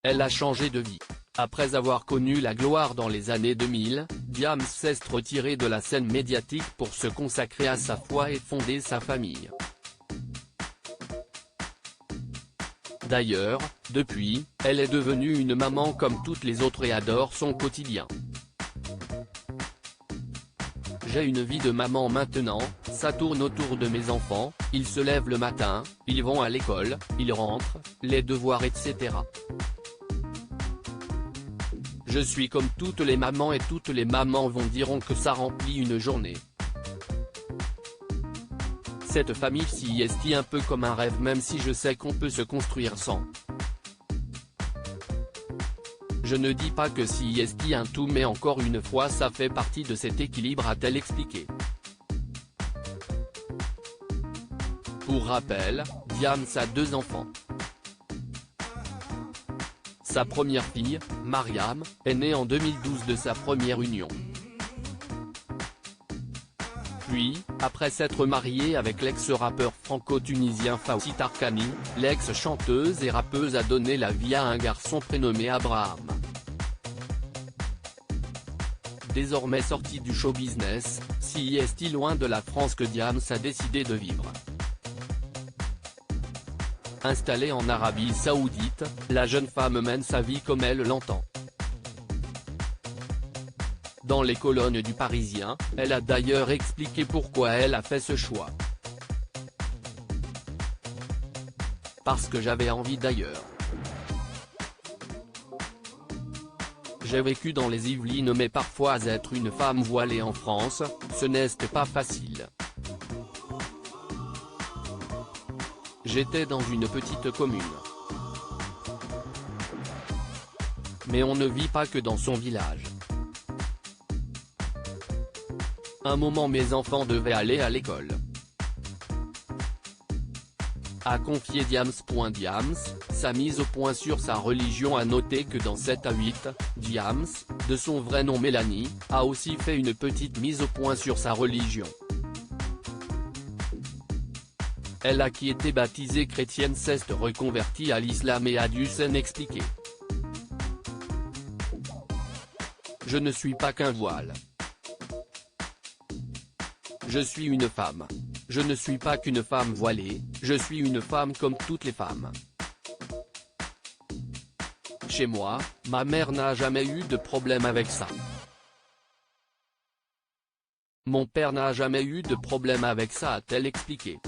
Elle a changé de vie. Après avoir connu la gloire dans les années 2000, Diams s'est retirée de la scène médiatique pour se consacrer à sa foi et fonder sa famille. D'ailleurs, depuis, elle est devenue une maman comme toutes les autres et adore son quotidien. J'ai une vie de maman maintenant, ça tourne autour de mes enfants, ils se lèvent le matin, ils vont à l'école, ils rentrent, les devoirs etc. Je suis comme toutes les mamans et toutes les mamans diront que ça remplit une journée. Cette famille s'y est un peu comme un rêve même si je sais qu'on peut se construire sans. Je ne dis pas que si est un tout mais encore une fois ça fait partie de cet équilibre a-t-elle expliqué. Pour rappel, Diams a 2 enfants. Sa première fille, Mariam, est née en 2012 de sa première union. Puis, après s'être mariée avec l'ex-rappeur franco-tunisien Fawzi Tarkani, l'ex-chanteuse et rappeuse a donné la vie à un garçon prénommé Abraham. Désormais sorti du show business, si est loin de la France que Diams a décidé de vivre. Installée en Arabie Saoudite, la jeune femme mène sa vie comme elle l'entend. Dans les colonnes du Parisien, elle a d'ailleurs expliqué pourquoi elle a fait ce choix. Parce que j'avais envie d'ailleurs. J'ai vécu dans les Yvelines mais parfois être une femme voilée en France, ce n'est pas facile. J'étais dans une petite commune. Mais on ne vit pas que dans son village. Un moment mes enfants devaient aller à l'école. A confié Diams. Sa mise au point sur sa religion a noté que dans 7 à 8, Diams, de son vrai nom Mélanie, a aussi fait une petite mise au point sur sa religion. Elle a qui était baptisée chrétienne s'est reconvertie à l'islam et a dû s'en expliquer. Je ne suis pas qu'un voile. Je suis une femme. Je ne suis pas qu'une femme voilée, je suis une femme comme toutes les femmes. Chez moi, ma mère n'a jamais eu de problème avec ça. Mon père n'a jamais eu de problème avec ça a-t-elle expliqué.